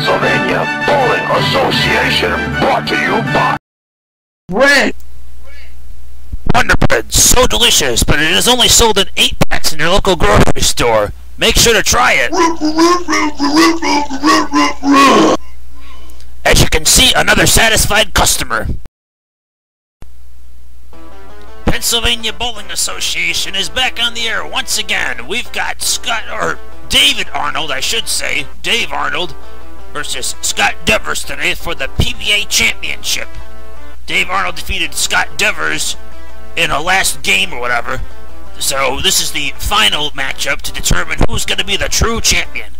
Pennsylvania Bowling Association, brought to you by Red Wonder Bread, so delicious, but it is only sold in 8 packs in your local grocery store. Make sure to try it. As you can see, another satisfied customer. Pennsylvania Bowling Association is back on the air once again. We've got David Arnold, I should say, Dave Arnold versus Scott Devers today for the PBA Championship. Dave Arnold defeated Scott Devers in a last game or whatever. So this is the final matchup to determine who's going to be the true champion.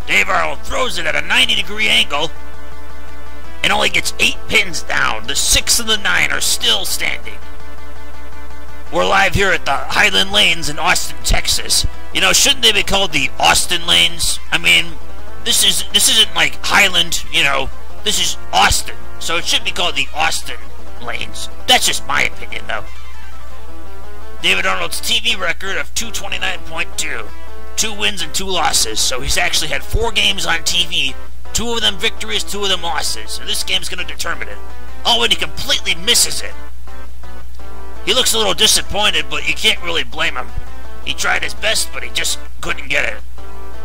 Dave Arnold throws it at a 90-degree angle and only gets 8 pins down. The 6 and the 9 are still standing. We're live here at the Highland Lanes in Austin, Texas. You know, shouldn't they be called the Austin Lanes? I mean, this isn't like Highland, you know, this is Austin. So it should be called the Austin Lanes. That's just my opinion, though. David Arnold's TV record of 229.2. 2 wins and 2 losses. So he's actually had 4 games on TV. 2 of them victories, 2 of them losses. So this game's going to determine it. Oh, and he completely misses it. He looks a little disappointed, but you can't really blame him. He tried his best, but he just couldn't get it.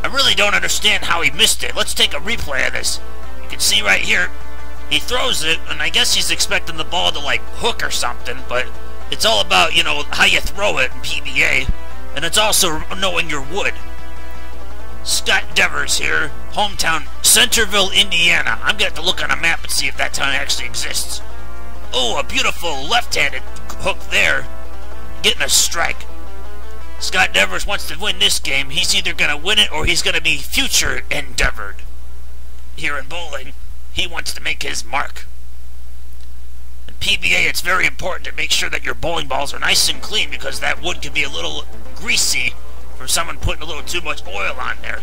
I really don't understand how he missed it. Let's take a replay of this. You can see right here, he throws it, and I guess he's expecting the ball to, like, hook or something, but it's all about, you know, how you throw it in PBA, and it's also knowing your wood. Scott Devers here, hometown, Centerville, Indiana. I'm going to have to look on a map and see if that town actually exists. Oh, a beautiful left-handed hook there, getting a strike. Scott Devers wants to win this game. He's either going to win it or he's going to be future endeavored. Here in bowling, he wants to make his mark. In PBA, it's very important to make sure that your bowling balls are nice and clean because that wood can be a little greasy from someone putting a little too much oil on there.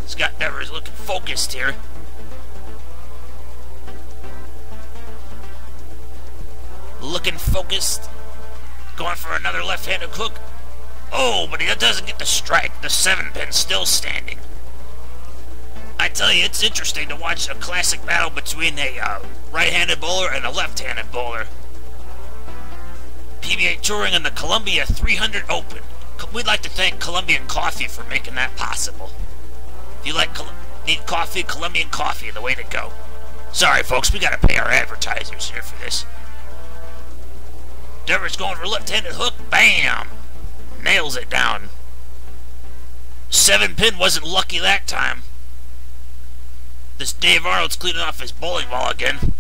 Scott Devers looking focused here. Looking focused. Going for another left-handed hook. Oh, but he doesn't get the strike. The 7 pin still standing. I tell you, it's interesting to watch a classic battle between a right-handed bowler and a left-handed bowler. PBA touring in the Columbia 300 Open. We'd like to thank Colombian Coffee for making that possible. If you need coffee, Colombian Coffee, the way to go. Sorry, folks, we gotta pay our advertisers here for this. Devers going for a left-handed hook. Bam! Nails it down. 7 pin wasn't lucky that time. This Dave Arnold's cleaning off his bowling ball again.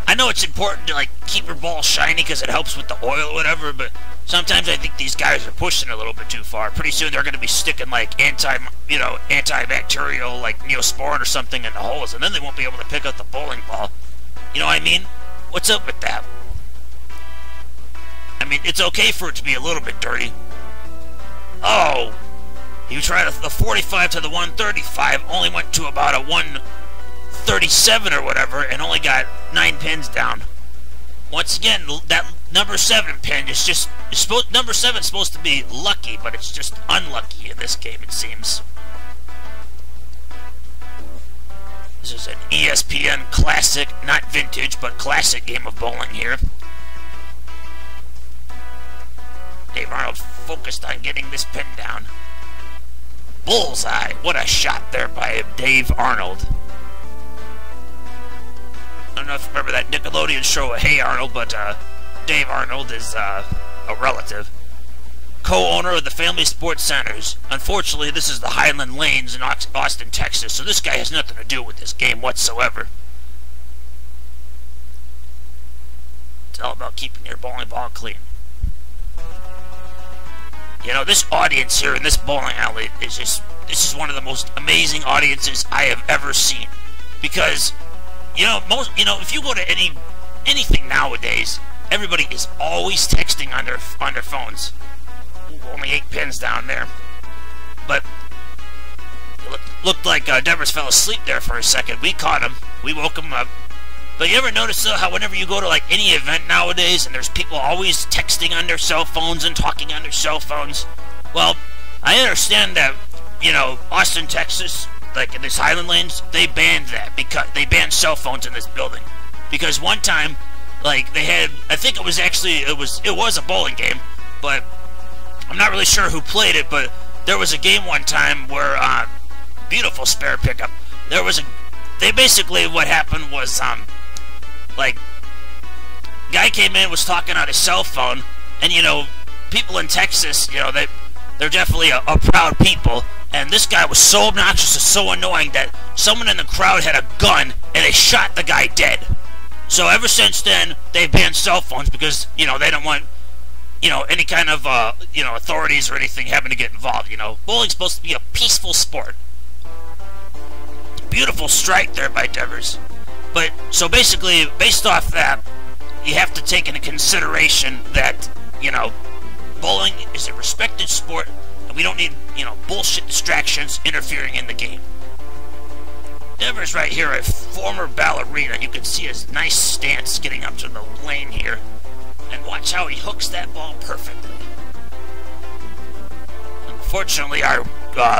I know it's important to, like, keep your ball shiny because it helps with the oil or whatever, but sometimes I think these guys are pushing a little bit too far. Pretty soon they're going to be sticking, like, antibacterial, like, Neosporin or something in the holes, and then they won't be able to pick up the bowling ball. You know what I mean? What's up with that? I mean, it's okay for it to be a little bit dirty. Oh! He tried the 45 to the 135, only went to about a 137 or whatever, and only got 9 pins down. Once again, that number 7 pin is just... number 7 is supposed to be lucky, but it's just unlucky in this game, it seems. This is an ESPN classic, not vintage, but classic game of bowling here. Dave Arnold focused on getting this pin down. Bullseye! What a shot there by Dave Arnold. I don't know if you remember that Nickelodeon show, Hey Arnold, but Dave Arnold is a relative. Co-owner of the Family Sports Centers. Unfortunately, this is the Highland Lanes in Austin, Texas, so this guy has nothing to do with this game whatsoever. It's all about keeping your bowling ball clean. You know, this audience here in this bowling alley is just, this is one of the most amazing audiences I have ever seen. Because, you know, if you go to anything nowadays, everybody is always texting on their phones. Ooh, only 8 pins down there. But it looked like Devers fell asleep there for a second. We caught him. We woke him up. But you ever notice, though, how whenever you go to, like, any event nowadays, and there's people always texting on their cell phones and talking on their cell phones? Well, I understand that you know, Austin, Texas, like in these Highland Lanes, they banned that because they banned cell phones in this building. Because one time, like they had, I think it was actually, it was a bowling game, but I'm not really sure who played it, but there was a game one time where, beautiful spare pickup. They basically, what happened was, like, guy came in, was talking on his cell phone, and, you know, people in Texas, you know, they're definitely a proud people, and this guy was so obnoxious and so annoying that someone in the crowd had a gun, and they shot the guy dead. So ever since then, they've banned cell phones because, you know, they don't want, you know, any kind of, you know, authorities or anything having to get involved, you know. Bowling's supposed to be a peaceful sport. Beautiful strike there by Devers. But, so basically, based off that, you have to take into consideration that, you know, bowling is a respected sport, and we don't need, you know, bullshit distractions interfering in the game. Devers right here, a former ballerina. You can see his nice stance getting up to the lane here. And watch how he hooks that ball perfectly. Unfortunately, our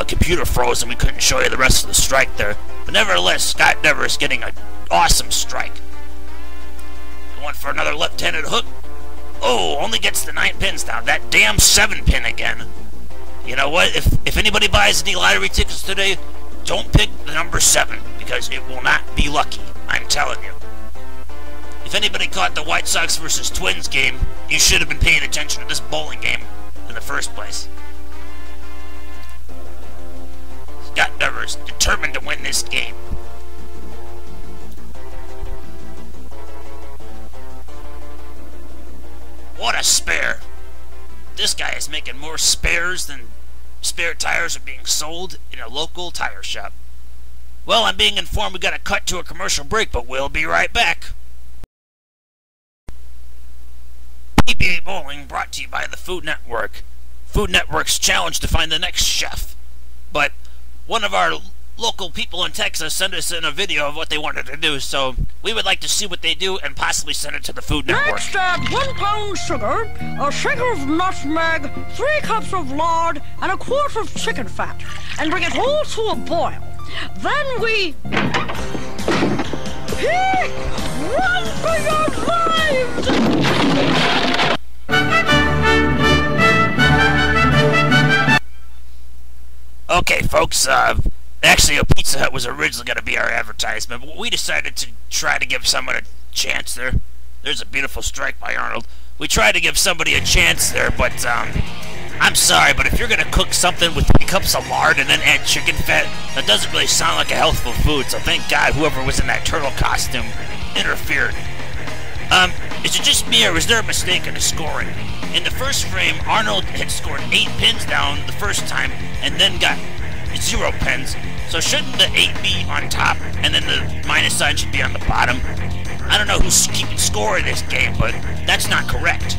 computer froze and we couldn't show you the rest of the strike there. But nevertheless, Scott Devers getting an awesome strike. Going for another left-handed hook. Oh, only gets the 9 pins down. That damn 7 pin again. You know what? If anybody buys any lottery tickets today, don't pick the number 7 because it will not be lucky. I'm telling you. If anybody caught the White Sox versus Twins game, you should have been paying attention to this bowling game in the first place. Scott Devers determined to win this game. What a spare. This guy is making more spares than spare tires are being sold in a local tire shop. Well, I'm being informed we got to cut to a commercial break, but we'll be right back. PBA Bowling brought to you by the Food Network. Food Network's challenge to find the next chef. But one of our local people in Texas sent us in a video of what they wanted to do, so we would like to see what they do and possibly send it to the Food Network. Next, add 1 pound sugar, a shaker of nutmeg, 3 cups of lard, and a quart of chicken fat, and bring it all to a boil. Then we... Hey! Run for your lives! Okay, folks, actually a Pizza Hut was originally going to be our advertisement, but we decided to try to give someone a chance there. There's a beautiful strike by Arnold. We tried to give somebody a chance there, but, I'm sorry, but if you're going to cook something with 3 cups of lard and then add chicken fat, that doesn't really sound like a healthful food, so thank God whoever was in that turtle costume interfered. Is it just me, or was there a mistake in the scoring? In the first frame, Arnold had scored 8 pins down the first time, and then got 0 pins. So shouldn't the 8 be on top, and then the minus sign should be on the bottom? I don't know who's keeping score in this game, but that's not correct.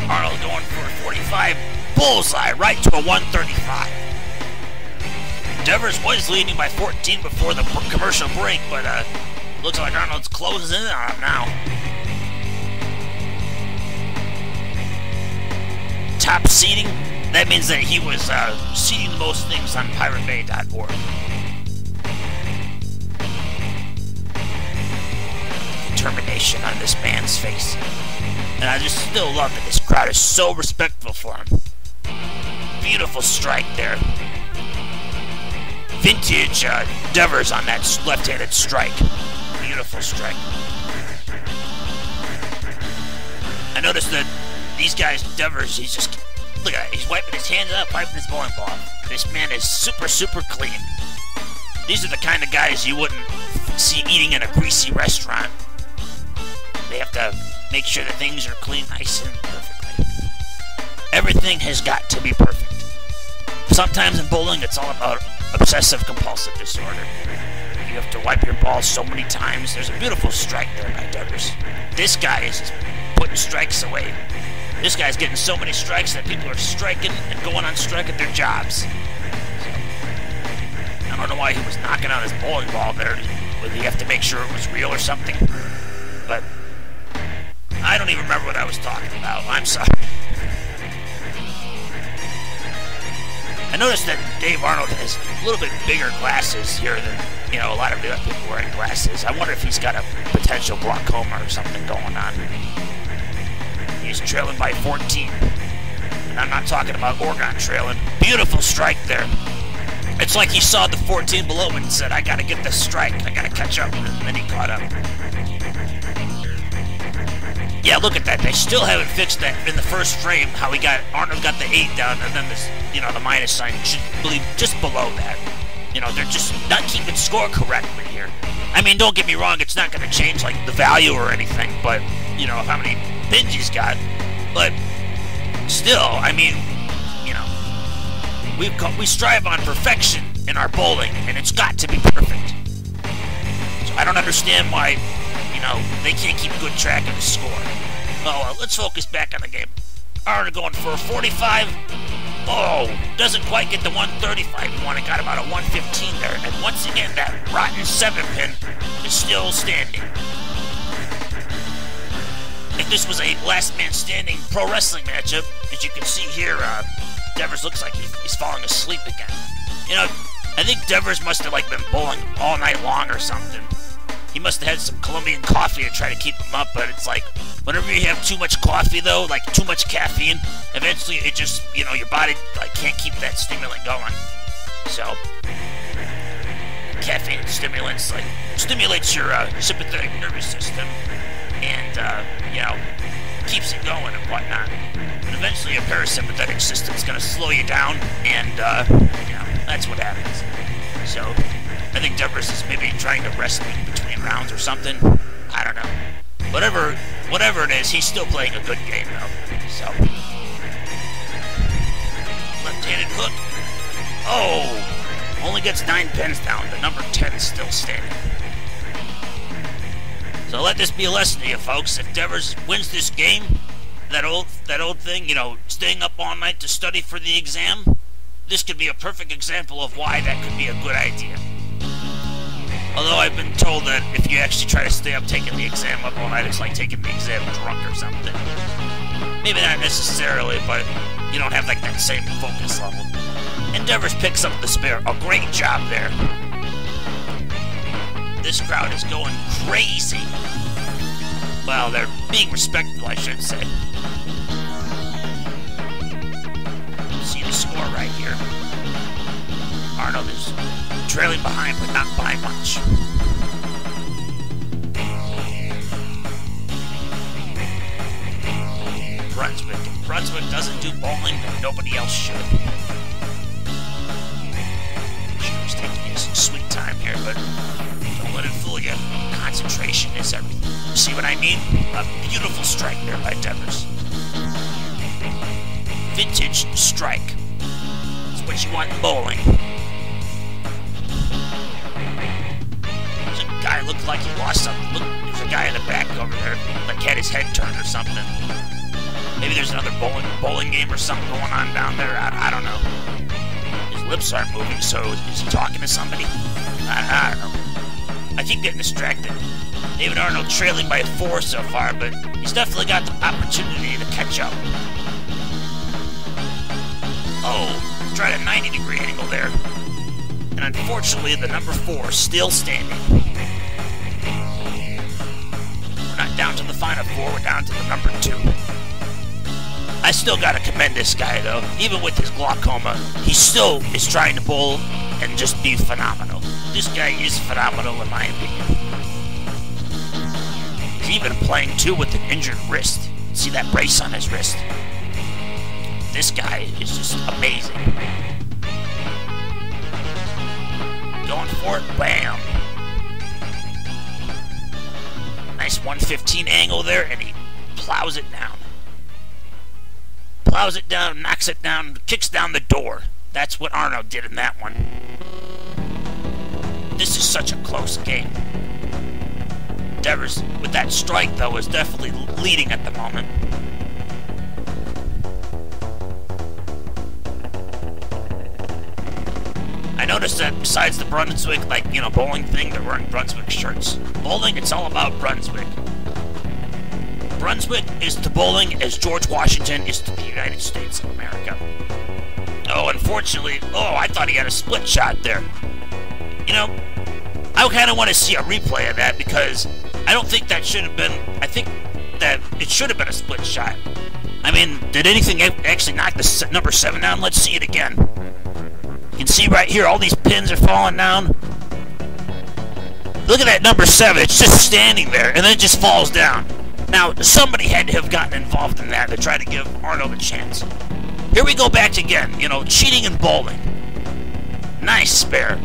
Arnold going for a 45, bullseye, right to a 135. Devers was leading by 14 before the commercial break, but looks like Arnold's closing in on him now. Top seeding, that means that he was seeding the most things on piratebay.org. Determination on this man's face. And I just still love that this crowd is so respectful for him. Beautiful strike there. Vintage Devers on that left-handed strike. Beautiful strike. I noticed that these guys, Devers, he's just, look at that, he's wiping his hands up, wiping his bowling ball. This man is super, super clean. These are the kind of guys you wouldn't see eating in a greasy restaurant. They have to make sure that things are clean, nice, and perfectly. Everything has got to be perfect. Sometimes in bowling, it's all about obsessive-compulsive disorder. You have to wipe your ball so many times. There's a beautiful strike there by Devers. This guy is just putting strikes away. This guy's getting so many strikes that people are striking and going on strike at their jobs. So, I don't know why he was knocking out his bowling ball there. Would he have to make sure it was real or something? But I don't even remember what I was talking about. I'm sorry. I noticed that Dave Arnold has a little bit bigger glasses here than, you know, a lot of the other people wearing glasses. I wonder if he's got a potential glaucoma or something going on. He's trailing by 14. And I'm not talking about Oregon trailing. Beautiful strike there. It's like he saw the 14 below and said, I gotta get this strike. I gotta catch up. And then he caught up. Yeah, look at that. They still haven't fixed that in the first frame, how Arnold got the 8 down, and then this, you know, the minus sign should be just below that. You know, they're just not keeping score correctly here. I mean, don't get me wrong, it's not going to change, like, the value or anything, but, you know, how many pins he's got. But still, I mean, you know, we strive on perfection in our bowling, and it's got to be perfect. So I don't understand why, you know, they can't keep good track of the score. Oh, let's focus back on the game. Arnold going for a 45. Oh, doesn't quite get the 135 he wanted. Got about a 115 there. And once again, that rotten 7-pin is still standing. If this was a last man standing pro wrestling matchup, as you can see here, Devers looks like he's falling asleep again. You know, I think Devers must have, like, been bowling all night long or something. He must have had some Colombian coffee to try to keep him up, but it's like, whenever you have too much coffee, though, like too much caffeine, eventually it just, you know, your body, like, can't keep that stimulant going. So, caffeine stimulants, like, stimulates your sympathetic nervous system, and, you know, keeps it going and whatnot. And eventually your parasympathetic system's gonna slow you down, and, you know, that's what happens. So, I think Devers is maybe trying to rest between rounds or something. I don't know. Whatever it is, he's still playing a good game, though. So, left-handed hook. Oh! Only gets 9 pins down. The number 10 is still standing. So let this be a lesson to you, folks. If Devers wins this game, that old thing, you know, staying up all night to study for the exam, this could be a perfect example of why that could be a good idea. Although I've been told that if you actually try to stay up taking the exam up all night, it's like taking the exam drunk or something. Maybe not necessarily, but you don't have, like, that same focus level. And Devers picks up the spare. A great job there. This crowd is going crazy. Well, they're being respectful, I should say. See the score right here. Arnold is trailing behind, but not by much. Brunswick. If Brunswick doesn't do bowling, then nobody else should. Sure, he's taking his sweet time here, but don't let it fool you. Concentration is everything. See what I mean? A beautiful strike there by Devers. Vintage strike. That's what you want in bowling. Guy looked like he lost something. Look, there's a guy in the back over there, like had his head turned or something. Maybe there's another bowling game or something going on down there. I don't know. His lips aren't moving, so is he talking to somebody? I don't know. I keep getting distracted. David Arnold trailing by 4 so far, but he's definitely got the opportunity to catch up. Oh, tried a 90-degree angle there. And unfortunately, the number 4 is still standing. We're not down to the final 4, we're down to the number 2. I still gotta commend this guy, though. Even with his glaucoma, he still is trying to bowl and just be phenomenal. This guy is phenomenal, in my opinion. He's even playing, too, with an injured wrist. See that brace on his wrist? This guy is just amazing. Going for it, bam. Nice 115 angle there, and he plows it down. Plows it down, knocks it down, kicks down the door. That's what Arnold did in that one. This is such a close game. Devers, with that strike, though, is definitely leading at the moment. I noticed that besides the Brunswick, like, you know, bowling thing, they're wearing Brunswick shirts. Bowling, it's all about Brunswick. Brunswick is to bowling as George Washington is to the United States of America. Oh, and unfortunately, oh, I thought he had a split shot there. You know, I kind of want to see a replay of that because I don't think that should have been, I think that it should have been a split shot. I mean, did anything actually knock the number 7 down? Let's see it again. You can see right here, all these pins are falling down. Look at that number 7, it's just standing there, and then it just falls down. Now, somebody had to have gotten involved in that to try to give Arnold a chance. Here we go back again, you know, cheating and bowling. Nice spare.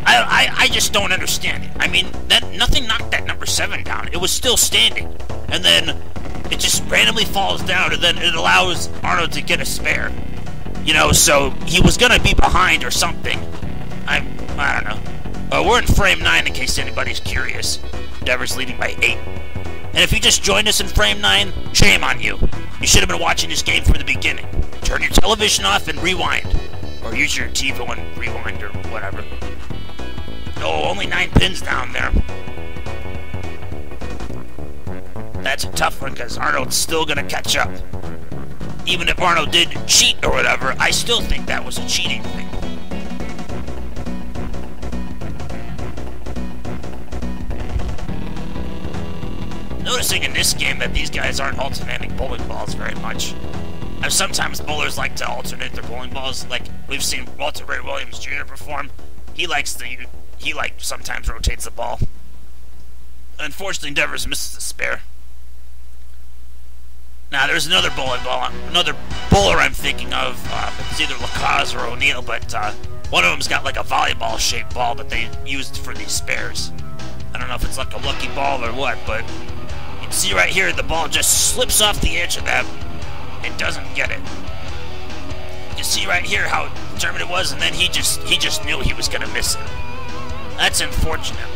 I just don't understand it. I mean, nothing knocked that number 7 down. It was still standing. And then it just randomly falls down, and then it allows Arnold to get a spare. You know, so he was going to be behind or something. I don't know. We're in frame 9 in case anybody's curious. Devers leading by 8. And if you just joined us in frame 9, shame on you. You should have been watching this game from the beginning. Turn your television off and rewind. Or use your TiVo and rewind or whatever. Oh, only 9 pins down there. That's a tough one because Arnold's still going to catch up. Even if Arnold did cheat or whatever, I still think that was a cheating thing. Noticing in this game that these guys aren't alternating bowling balls very much. Sometimes bowlers like to alternate their bowling balls, like we've seen Walter Ray Williams Jr. perform. He sometimes rotates the ball. Unfortunately, Devers misses the spare. Now, there's another another bowler I'm thinking of. It's either Lacaze or O'Neill, but one of them's got like a volleyball-shaped ball that they used for these spares. I don't know if it's like a lucky ball or what, but you can see right here the ball just slips off the edge of that and doesn't get it. You can see right here how determined it was, and then he just knew he was going to miss it. That's unfortunate.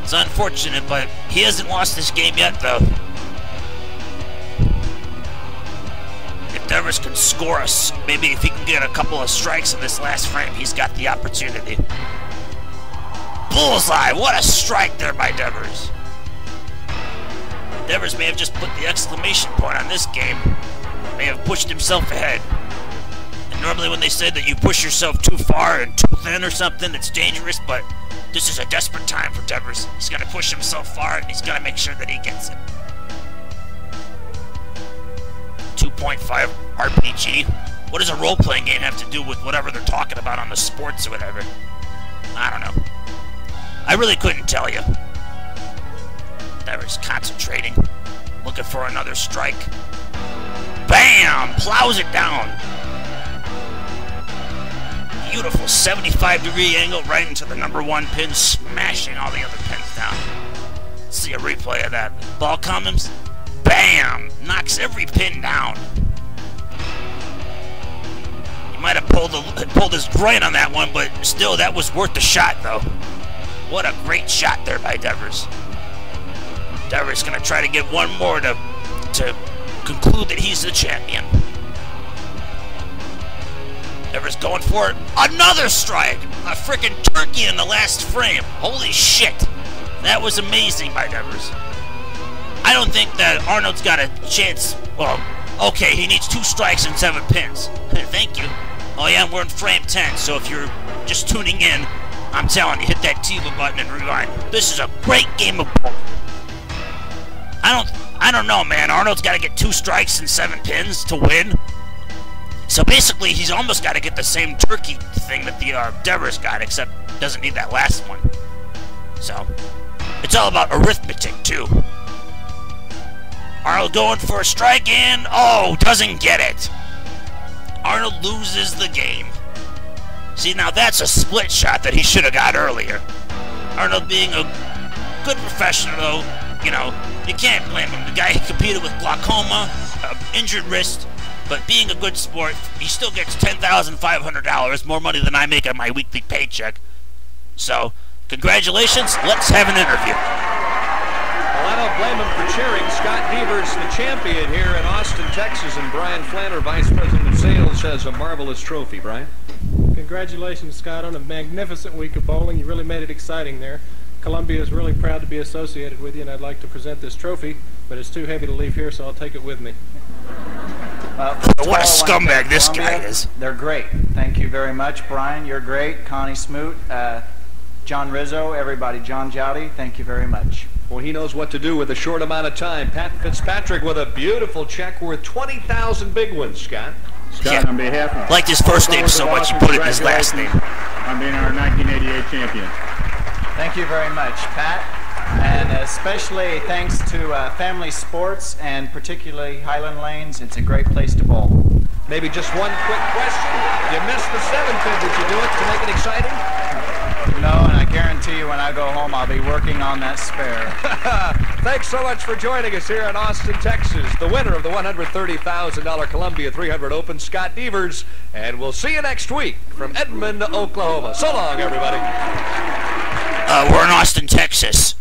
It's unfortunate, but he hasn't lost this game yet, though. If Devers can score us, maybe if he can get a couple of strikes in this last frame, he's got the opportunity. Bullseye! What a strike there by Devers. Devers may have just put the exclamation point on this game. May have pushed himself ahead. And normally when they say that you push yourself too far and too thin or something, it's dangerous, but this is a desperate time for Devers. He's got to push himself far, and he's got to make sure that he gets it. 2.5 RPG. What does a role-playing game have to do with whatever they're talking about on the sports or whatever? I don't know. I really couldn't tell you. Devers concentrating, looking for another strike. Bam! Plows it down. Beautiful 75-degree angle right into the number 1 pin, smashing all the other pins down. Let's see a replay of that. Ball comes, bam! Knocks every pin down. He might have pulled his groin on that one, but still, that was worth the shot, though. What a great shot there by Devers. Devers gonna try to get one more to conclude that he's the champion. Devers going for it. Another strike! A freaking turkey in the last frame. Holy shit. That was amazing by Devers. I don't think that Arnold's got a chance. Well, okay, he needs 2 strikes and 7 pins. Thank you. Oh yeah, we're in frame 10, so if you're just tuning in, I'm telling you, hit that TiVo button and rewind. This is a great game of bowling. I don't know, man. Arnold's got to get 2 strikes and 7 pins to win. So basically, he's almost got to get the same turkey thing that the Devers got, except doesn't need that last one. So, it's all about arithmetic, too. Arnold going for a strike and, oh, doesn't get it. Arnold loses the game. See, now that's a split shot that he should have got earlier. Arnold being a good professional, though, you know, you can't blame him. The guy competed with glaucoma, injured wrist, but being a good sport, he still gets $10,500, more money than I make on my weekly paycheck. So, congratulations, let's have an interview. Well, I don't blame him for cheering. Scott Devers, the champion here in Austin, Texas, and Brian Flanner, Vice President of Sales, has a marvelous trophy. Brian? Congratulations, Scott, on a magnificent week of bowling. You really made it exciting there. Columbia is really proud to be associated with you, and I'd like to present this trophy, but it's too heavy to leave here, so I'll take it with me. What a scumbag this guy is. They're great. Thank you very much, Brian. You're great. Connie Smoot, John Rizzo, everybody. John Jowdy, thank you very much. Well, he knows what to do with a short amount of time. Pat Fitzpatrick with a beautiful check worth 20,000 big ones, Scott. Scott, on behalf of... Like his first name so much, he put it in his last name. On being our 1988 champion. Thank you very much, Pat. And especially thanks to Family Sports and particularly Highland Lanes. It's a great place to bowl. Maybe just one quick question. You missed the 7-pin. Did you do it to make it exciting? No, and I guarantee you when I go home I'll be working on that spare. Thanks so much for joining us here in Austin, Texas. The winner of the $130,000 Columbia 300 Open, Scott Devers. And we'll see you next week from Edmond, Oklahoma. So long, everybody. We're in Austin, Texas.